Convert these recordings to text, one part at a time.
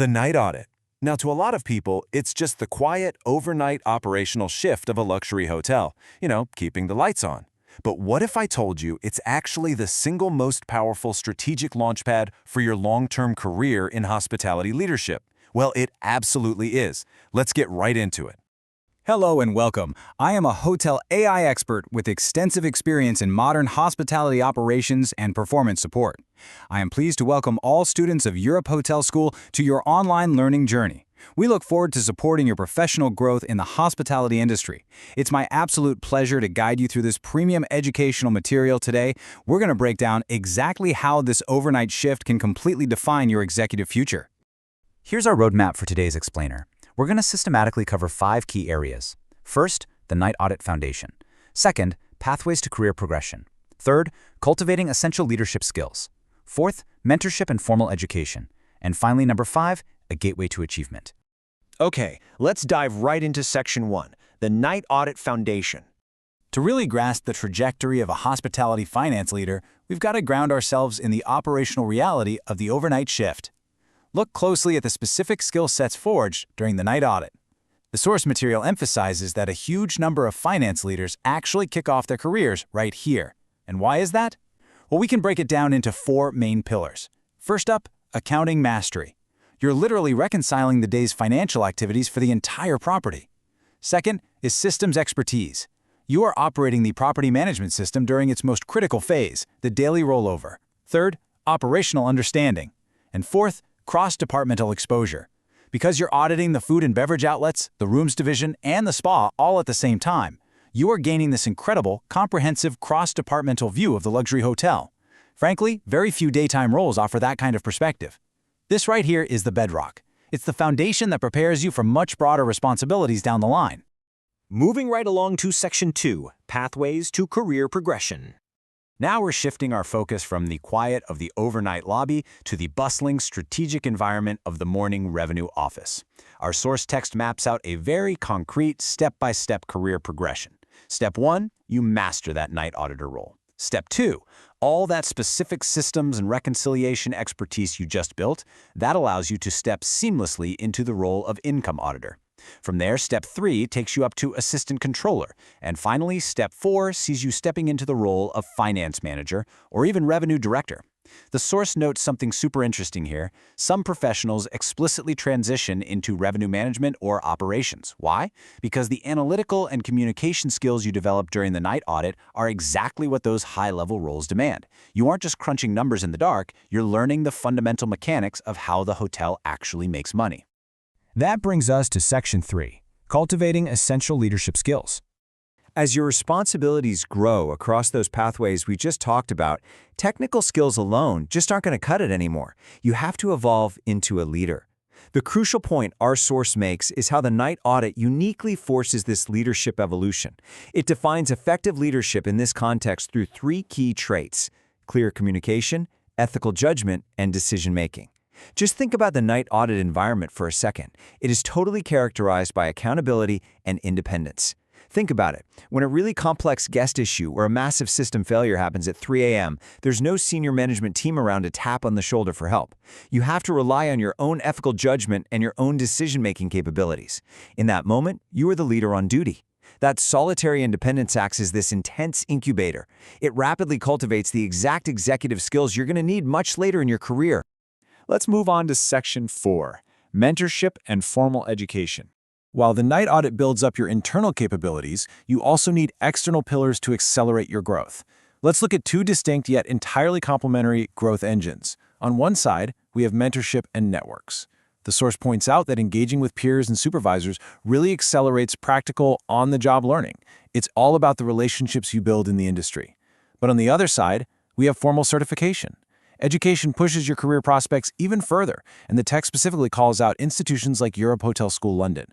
The night audit. Now, to a lot of people, it's just the quiet, overnight operational shift of a luxury hotel, keeping the lights on. But what if I told you it's actually the single most powerful strategic launchpad for your long-term career in hospitality leadership? Well, it absolutely is. Let's get right into it. Hello and welcome. I am a hotel AI expert with extensive experience in modern hospitality operations and performance support. I am pleased to welcome all students of Europe Hotel School to your online learning journey. We look forward to supporting your professional growth in the hospitality industry. It's my absolute pleasure to guide you through this premium educational material today. We're going to break down exactly how this overnight shift can completely define your executive future. Here's our roadmap for today's explainer. We're going to systematically cover 5 key areas. First, the night audit foundation. Second, pathways to career progression. Third, cultivating essential leadership skills. Fourth, mentorship and formal education. And finally, number 5, a gateway to achievement. Okay, let's dive right into Section 1, the Night Audit Foundation. To really grasp the trajectory of a hospitality finance leader, we've got to ground ourselves in the operational reality of the overnight shift. Look closely at the specific skill sets forged during the night audit. The source material emphasizes that a huge number of finance leaders actually kick off their careers right here. And why is that? Well, we can break it down into 4 main pillars. First up, accounting mastery. You're literally reconciling the day's financial activities for the entire property. Second is systems expertise. You are operating the property management system during its most critical phase, the daily rollover. Third, operational understanding. And fourth, cross-departmental exposure. Because you're auditing the food and beverage outlets, the rooms division, and the spa all at the same time, you are gaining this incredible, comprehensive cross-departmental view of the luxury hotel. Frankly, very few daytime roles offer that kind of perspective. This right here is the bedrock. It's the foundation that prepares you for much broader responsibilities down the line. Moving right along to Section 2, pathways to career progression. Now we're shifting our focus from the quiet of the overnight lobby to the bustling, strategic environment of the morning revenue office. Our source text maps out a very concrete, step-by-step career progression. Step 1, you master that night auditor role. Step 2, all that specific systems and reconciliation expertise you just built, that allows you to step seamlessly into the role of income auditor. From there, Step 3 takes you up to assistant controller, and finally, Step 4 sees you stepping into the role of finance manager or even revenue director. The source notes something super interesting here. Some professionals explicitly transition into revenue management or operations. Why? Because the analytical and communication skills you develop during the night audit are exactly what those high-level roles demand. You aren't just crunching numbers in the dark, you're learning the fundamental mechanics of how the hotel actually makes money. That brings us to Section 3, cultivating essential leadership skills. As your responsibilities grow across those pathways we just talked about, technical skills alone just aren't going to cut it anymore. You have to evolve into a leader. The crucial point our source makes is how the night audit uniquely forces this leadership evolution. It defines effective leadership in this context through 3 key traits: clear communication, ethical judgment, and decision-making. Just think about the night audit environment for a second. It is totally characterized by accountability and independence. Think about it. When a really complex guest issue or a massive system failure happens at 3 a.m., there's no senior management team around to tap on the shoulder for help. You have to rely on your own ethical judgment and your own decision-making capabilities. In that moment, you are the leader on duty. That solitary independence acts as this intense incubator. It rapidly cultivates the exact executive skills you're going to need much later in your career. Let's move on to Section 4, mentorship and formal education. While the night audit builds up your internal capabilities, you also need external pillars to accelerate your growth. Let's look at 2 distinct yet entirely complementary growth engines. On one side, we have mentorship and networks. The source points out that engaging with peers and supervisors really accelerates practical, on-the-job learning. It's all about the relationships you build in the industry. But on the other side, we have formal certification. Education pushes your career prospects even further, and the text specifically calls out institutions like Europe Hotel School London.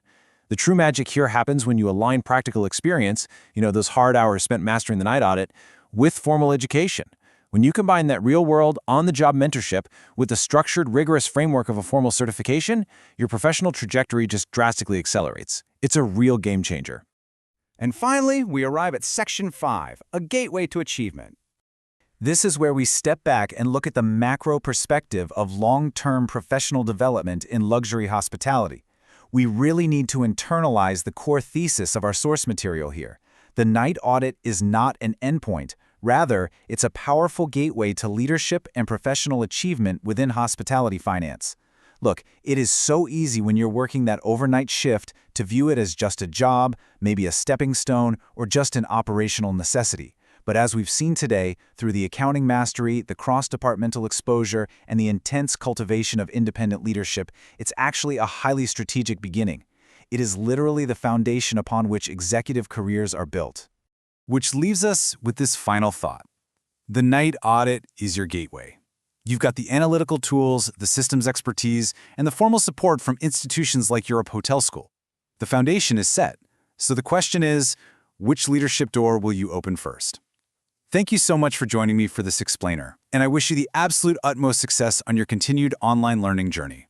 The true magic here happens when you align practical experience, those hard hours spent mastering the night audit, with formal education. When you combine that real-world, on-the-job mentorship with the structured, rigorous framework of a formal certification, your professional trajectory just drastically accelerates. It's a real game changer. And finally, we arrive at Section 5, a gateway to achievement. This is where we step back and look at the macro perspective of long-term professional development in luxury hospitality. We really need to internalize the core thesis of our source material here. The night audit is not an endpoint. Rather, it's a powerful gateway to leadership and professional achievement within hospitality finance. Look, it is so easy when you're working that overnight shift to view it as just a job, maybe a stepping stone, or just an operational necessity. But as we've seen today, through the accounting mastery, the cross-departmental exposure, and the intense cultivation of independent leadership, it's actually a highly strategic beginning. It is literally the foundation upon which executive careers are built. Which leaves us with this final thought. The night audit is your gateway. You've got the analytical tools, the systems expertise, and the formal support from institutions like Europe Hotel School. The foundation is set. So the question is, which leadership door will you open first? Thank you so much for joining me for this explainer, and I wish you the absolute utmost success on your continued online learning journey.